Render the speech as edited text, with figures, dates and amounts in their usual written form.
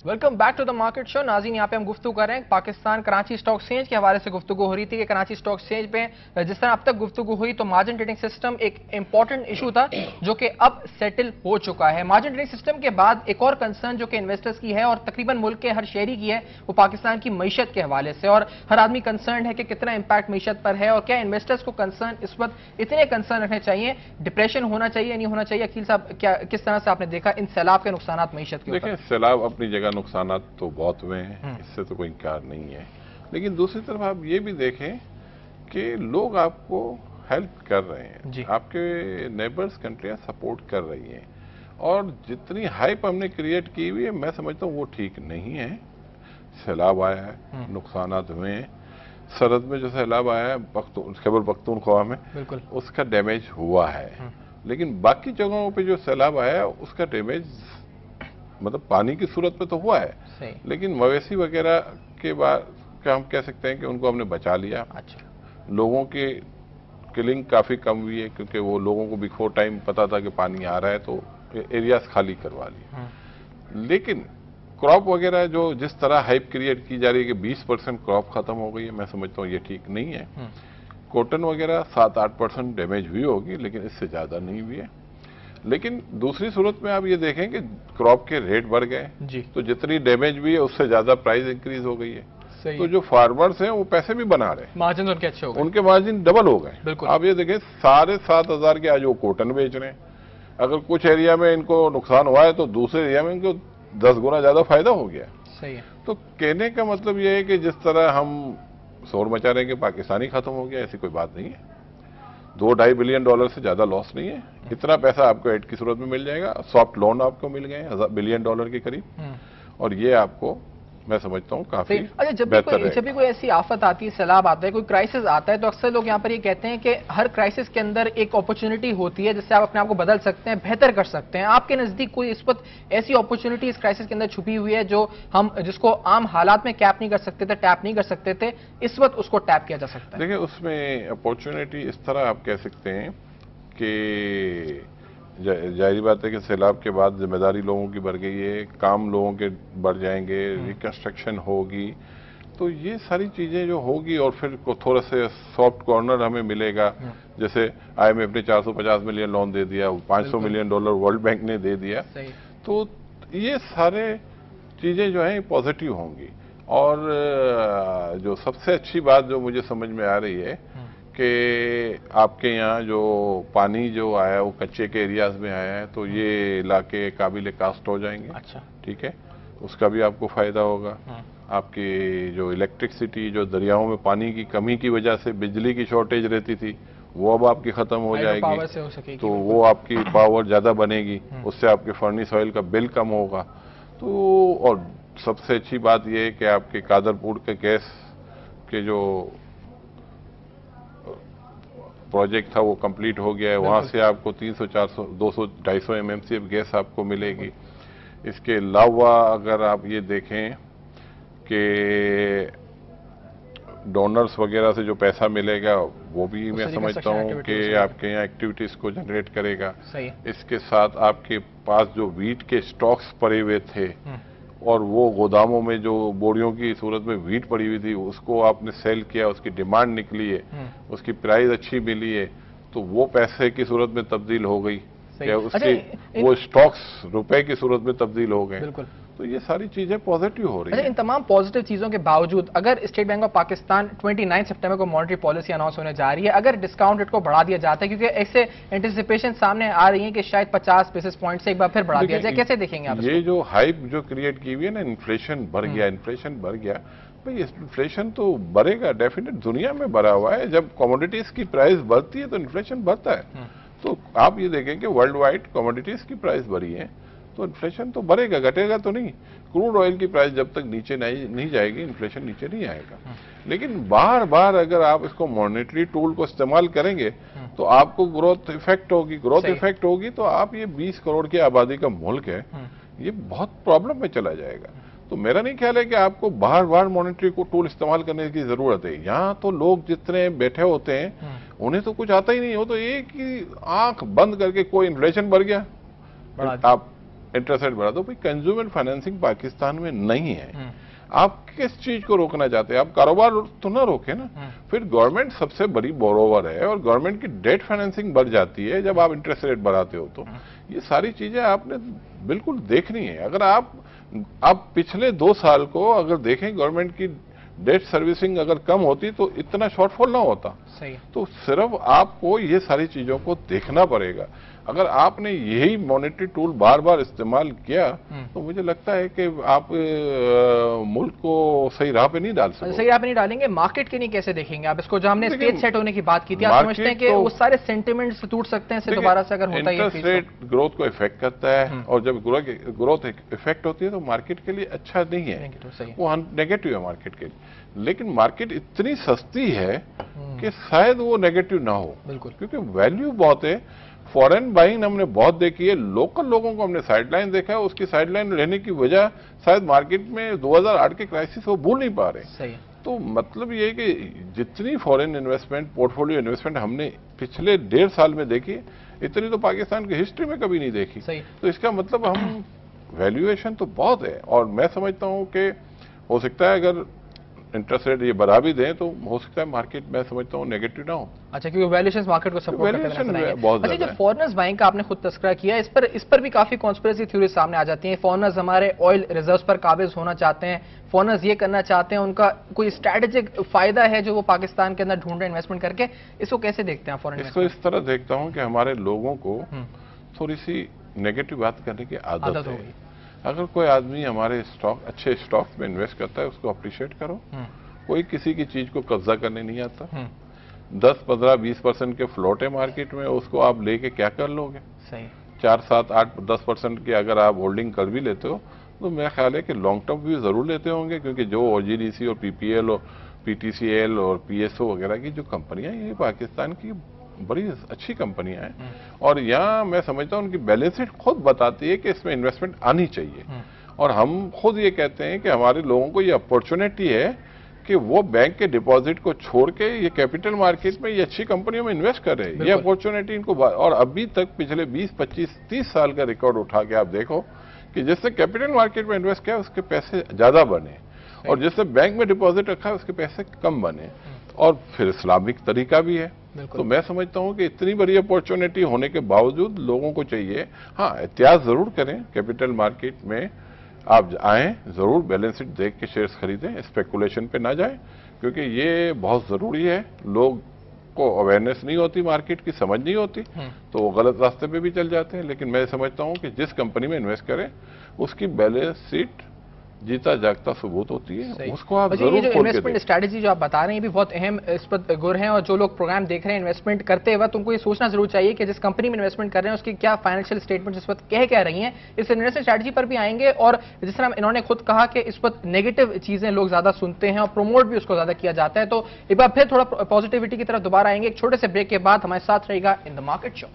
Welcome back to the market show. नाज़रीन, यहाँ पे हम गुफ्तगू कर रहे हैं पाकिस्तान कराची स्टॉक एक्सचेंज के हवाले से। गुफ्तगू हो रही थी कि कराची स्टॉक एक्सचेंज पे जिस तरह अब तक गुफ्तगू हुई तो मार्जिन ट्रेडिंग सिस्टम एक इंपॉर्टेंट इशू था जो कि अब सेटल हो चुका है। मार्जिन ट्रेडिंग सिस्टम के बाद एक और कंसर्न जो कि इन्वेस्टर्स की है और तकरीबन मुल्क के हर शहरी की है वो पाकिस्तान की मीशत के हवाले से, और हर आदमी कंसर्न है कि कितना इंपैक्ट मीशत पर है और क्या इन्वेस्टर्स को कंसर्न इस वक्त इतने कंसर्न रखने चाहिए, डिप्रेशन होना चाहिए नहीं होना चाहिए। अकील साहब, क्या किस तरह से आपने देखा इन सैलाब के नुकसान मीशत के? देखिए, सैलाब अपनी जगह नुकसान तो बहुत हुए हैं, इससे तो कोई इनकार नहीं है, लेकिन दूसरी तरफ आप ये भी देखें कि लोग आपको हेल्प कर रहे हैं, आपके नेबर्स कंट्रियां सपोर्ट कर रही हैं, और जितनी हाइप हमने क्रिएट की हुई है मैं समझता हूँ वो ठीक नहीं है। सैलाब आया है, नुकसान हुए हैं। सरहद में जो सैलाब आया है खैबर पख्तूनख्वा में, उसका डैमेज हुआ है, लेकिन बाकी जगहों पे जो सैलाब आया है उसका डैमेज मतलब पानी की सूरत में तो हुआ है, लेकिन मवेशी वगैरह के बाद क्या हम कह सकते हैं कि उनको हमने बचा लिया। लोगों की किलिंग काफी कम हुई है क्योंकि वो लोगों को बिफोर टाइम पता था कि पानी आ रहा है तो एरियाज खाली करवा लिए। लेकिन क्रॉप वगैरह जो जिस तरह हाइप क्रिएट की जा रही है कि 20% क्रॉप खत्म हो गई है, मैं समझता हूँ ये ठीक नहीं है। कॉटन वगैरह 7-8% डैमेज हुई होगी, लेकिन इससे ज्यादा नहीं हुई है। लेकिन दूसरी सूरत में आप ये देखें कि क्रॉप के रेट बढ़ गए तो जितनी डैमेज भी है उससे ज्यादा प्राइस इंक्रीज हो गई है, तो जो फार्मर्स हैं वो पैसे भी बना रहे हैं, मार्जिन उनके अच्छे हो गए, उनके मार्जिन डबल हो गए। आप ये देखें 7,500 के आज वो कॉटन बेच रहे हैं। अगर कुछ एरिया में इनको नुकसान हुआ है तो दूसरे एरिया में इनको 10 गुना ज्यादा फायदा हो गया। सही है। तो कहने का मतलब ये है कि जिस तरह हम शोर मचा रहे हैं कि पाकिस्तानी खत्म हो गया, ऐसी कोई बात नहीं है। $2-2.5 बिलियन से ज्यादा लॉस नहीं है। इतना पैसा आपको एड की सूरत में मिल जाएगा, सॉफ्ट लोन आपको मिल गए $1 बिलियन के करीब, और ये आपको मैं समझता हूँ काफी बेहतर है। जब भी कोई ऐसी आफत आती है, सैलाब आता है, कोई क्राइसिस आता है, तो अक्सर लोग यहाँ पर ये कहते हैं कि हर क्राइसिस के अंदर एक अपॉर्चुनिटी होती है जिससे आप अपने आप को बदल सकते हैं, बेहतर कर सकते हैं। आपके नजदीक कोई इस वक्त ऐसी अपॉर्चुनिटी इस क्राइसिस के अंदर छुपी हुई है जो जिसको आम हालात में कैप नहीं कर सकते थे, टैप नहीं कर सकते थे, इस वक्त उसको टैप किया जा सकता है? देखिए, उसमें अपॉर्चुनिटी इस तरह आप कह सकते हैं कि जाहिर बात है कि सैलाब के बाद जिम्मेदारी लोगों की बढ़ गई है, काम लोगों के बढ़ जाएंगे, रिकंस्ट्रक्शन होगी, तो ये सारी चीजें जो होगी और फिर थोड़ा से सॉफ्ट कॉर्नर हमें मिलेगा। जैसे IMF ने 450 मिलियन लोन दे दिया, $500 मिलियन वर्ल्ड बैंक ने दे दिया, तो ये सारे चीजें जो है पॉजिटिव होंगी। और जो सबसे अच्छी बात जो मुझे समझ में आ रही है कि आपके यहाँ जो पानी जो आया वो कच्चे के एरियाज में आया है, तो ये इलाके काबिल कास्ट हो जाएंगे। ठीक है, उसका भी आपको फायदा होगा। आपकी जो इलेक्ट्रिसिटी, जो दरियाओं में पानी की कमी की वजह से बिजली की शॉर्टेज रहती थी, वो अब आपकी खत्म हो जाएगी, तो वो आपकी पावर ज्यादा बनेगी, उससे आपके फर्निश ऑयल का बिल कम होगा। तो और सबसे अच्छी बात यह है कि आपके कादरपुर के गैस के जो प्रोजेक्ट था वो कंप्लीट हो गया है, वहां से आपको 300, 400, 200, 250 MMCF गैस आपको मिलेगी। इसके अलावा अगर आप ये देखें कि डोनर्स वगैरह से जो पैसा मिलेगा वो भी मैं समझता हूँ कि आपके यहाँ एक्टिविटीज को जनरेट करेगा। इसके साथ आपके पास जो वीट के स्टॉक्स पड़े हुए थे और वो गोदामों में जो बोरियों की सूरत में वीट पड़ी हुई थी उसको आपने सेल किया, उसकी डिमांड निकली है, उसकी प्राइस अच्छी मिली है, तो वो पैसे की सूरत में तब्दील हो गई, या उसके वो स्टॉक्स रुपए की सूरत में तब्दील हो गए। तो ये सारी चीजें पॉजिटिव हो रही है। इन तमाम पॉजिटिव चीजों के बावजूद अगर स्टेट बैंक ऑफ पाकिस्तान 29 सितंबर को मॉनेटरी पॉलिसी अनाउंस होने जा रही है, अगर डिस्काउंट रेट को बढ़ा दिया जाता है, क्योंकि ऐसे एंटिसिपेशन सामने आ रही है कि शायद 50 बेसिस पॉइंट से एक बार फिर बढ़ा दिया जाए, कैसे देखेंगे आप? ये जो हाइप जो क्रिएट की हुई है ना, इन्फ्लेशन बढ़ गया, भाई इन्फ्लेशन तो बढ़ेगा, डेफिनेट दुनिया में बढ़ा हुआ है। जब कमोडिटीज की प्राइस बढ़ती है तो इन्फ्लेशन बढ़ता है। तो आप ये देखें कि वर्ल्ड वाइड कमोडिटीज की प्राइस बढ़ी है तो इन्फ्लेशन तो बढ़ेगा, घटेगा तो नहीं। क्रूड ऑयल की प्राइस जब तक नीचे नहीं जाएगी, इन्फ्लेशन नीचे नहीं आएगा। लेकिन बार बार अगर आप इसको मॉनेटरी टूल को इस्तेमाल करेंगे तो आपको ग्रोथ इफेक्ट होगी, तो आप ये 20 करोड़ की आबादी का मुल्क है, ये बहुत प्रॉब्लम में चला जाएगा। तो मेरा नहीं ख्याल है कि आपको बार बार मॉनेटरी को टूल इस्तेमाल करने की जरूरत है। यहाँ तो लोग जितने बैठे होते हैं उन्हें तो कुछ आता ही नहीं हो, तो एक ही आंख बंद करके कोई इन्फ्लेशन बढ़ गया, आप इंटरेस्ट रेट बढ़ा दो। भाई कंज्यूमर फाइनेंसिंग पाकिस्तान में नहीं है। आप किस चीज को रोकना चाहते हैं? आप कारोबार तो ना रोके ना। फिर गवर्नमेंट सबसे बड़ी बोरोवर है और गवर्नमेंट की डेट फाइनेंसिंग बढ़ जाती है जब आप इंटरेस्ट रेट बढ़ाते हो। तो ये सारी चीजें आपने बिल्कुल देखनी है। अगर आप पिछले 2 साल को अगर देखें, गवर्नमेंट की डेट सर्विसिंग अगर कम होती तो इतना शॉर्टफॉल ना होता। सही। तो सिर्फ आपको ये सारी चीजों को देखना पड़ेगा। अगर आपने यही मॉनेटरी टूल बार बार इस्तेमाल किया तो मुझे लगता है कि आप मुल्क को सही राह पे नहीं डाल सकते। सही राह पे नहीं डालेंगे। मार्केट के नहीं कैसे देखेंगे आप इसको? जो हमने स्टेज सेट होने की बात की थी, आप समझते हैं कि वो सारे सेंटिमेंट्स टूट सकते हैं इससे दोबारा से अगर होता है? इंटरेस्ट रेट ग्रोथ को इफेक्ट करता है और जब ग्रोथ इफेक्ट होती है तो मार्केट के लिए अच्छा नहीं है, वो नेगेटिव है मार्केट के लिए। लेकिन मार्केट इतनी सस्ती है कि शायद वो नेगेटिव ना हो, बिल्कुल, क्योंकि वैल्यू बहुत है। फॉरेन बाइंग हमने बहुत देखी है, लोकल लोगों को हमने साइडलाइन देखा है। उसकी साइडलाइन रहने की वजह शायद मार्केट में 2008 के क्राइसिस वो भूल नहीं पा रहे। सही। तो मतलब ये है कि जितनी फॉरेन इन्वेस्टमेंट, पोर्टफोलियो इन्वेस्टमेंट हमने पिछले 1.5 साल में देखी, इतनी तो पाकिस्तान की हिस्ट्री में कभी नहीं देखी। तो इसका मतलब हम वैल्यूएशन तो बहुत है। और मैं समझता हूं कि हो सकता है अगर इंटरेस्ट रेट ये बढ़ा भी दें तो हो सकता है मार्केट, मैं समझता हूं, नेगेटिव ना हो। अच्छा, क्योंकि वैल्यूएशंस मार्केट को सपोर्ट करते हैं बहुत। अच्छा, जो फॉरेनर्स बाइंग का आपने खुद तस्करा किया, इस पर भी काफी कॉन्स्पिरेसी थ्योरी सामने आ जाती है। फॉरेनर्स हमारे ऑयल रिजर्व्स पर काबिज होना चाहते हैं, फॉरेनर्स ये करना चाहते हैं, उनका कोई स्ट्रैटेजिक फायदा है जो वो पाकिस्तान के अंदर ढूंढ रहे इन्वेस्टमेंट करके। इसको कैसे देखते हैं फॉरेन? इसको इस तरह देखता हूँ कि हमारे लोगों को थोड़ी सी नेगेटिव बात करने की आदत है। अगर कोई आदमी हमारे अच्छे स्टॉक्स में इन्वेस्ट करता है उसको अप्रिशिएट करो। कोई किसी की चीज को कब्जा करने नहीं आता। 10, 15, 20% के फ्लोट है मार्केट में, उसको आप लेके क्या कर लोगे? सही। 4, 7, 8, 10% की अगर आप होल्डिंग कर भी लेते हो तो मेरा ख्याल है कि लॉन्ग टर्म व्यू जरूर लेते होंगे, क्योंकि जो OGDC और PPL और PTCL और PSO वगैरह की जो कंपनियां, ये पाकिस्तान की बड़ी अच्छी कंपनियां हैं। और यहाँ मैं समझता हूँ उनकी बैलेंस शीट खुद बताती है कि इसमें इन्वेस्टमेंट आनी चाहिए। और हम खुद ये कहते हैं कि हमारे लोगों को ये अपॉर्चुनिटी है कि वो बैंक के डिपॉजिट को छोड़ के ये कैपिटल मार्केट में ये अच्छी कंपनियों में इन्वेस्ट कर रहे हैं। ये अपॉर्चुनिटी इनको, और अभी तक पिछले 20, 25, 30 साल का रिकॉर्ड उठा के आप देखो कि जिससे कैपिटल मार्केट में इन्वेस्ट किया उसके पैसे ज्यादा बने और जिससे बैंक में डिपॉजिट रखा उसके पैसे कम बने। और फिर इस्लामिक तरीका भी है। तो मैं समझता हूं कि इतनी बड़ी अपॉर्चुनिटी होने के बावजूद लोगों को चाहिए, हाँ, एहतियात जरूर करें। कैपिटल मार्केट में आप आए, जरूर बैलेंस शीट देख के शेयर्स खरीदें, स्पेकुलेशन पे ना जाएं, क्योंकि ये बहुत जरूरी है। लोग को अवेयरनेस नहीं होती, मार्केट की समझ नहीं होती, तो वो गलत रास्ते पे भी चल जाते हैं। लेकिन मैं समझता हूं कि जिस कंपनी में इन्वेस्ट करें उसकी बैलेंस शीट जीता जागता सबूत होती है, उसको आप जरूर। ये जो इन्वेस्टमेंट स्ट्रैटेजी जो आप बता रहे हैं, ये भी बहुत अहम इस पर गुर हैं। और जो लोग प्रोग्राम देख रहे हैं इन्वेस्टमेंट करते वक्त, उनको ये सोचना जरूर चाहिए कि जिस कंपनी में इन्वेस्टमेंट कर रहे हैं उसकी क्या फाइनेंशियल स्टेटमेंट इस वक्त कह रही हैं। इस इन्वेस्टमेंट स्ट्रैटेजी पर भी आएंगे। और जिस तरह इन्होंने खुद कहा कि इस वक्त नेगेटिव चीजें लोग ज्यादा सुनते हैं और प्रमोट भी उसको ज्यादा किया जाता है। तो एक बार फिर थोड़ा पॉजिटिविटी की तरफ दोबारा आएंगे एक छोटे से ब्रेक के बाद। हमारे साथ रहेगा इन द मार्केट शो।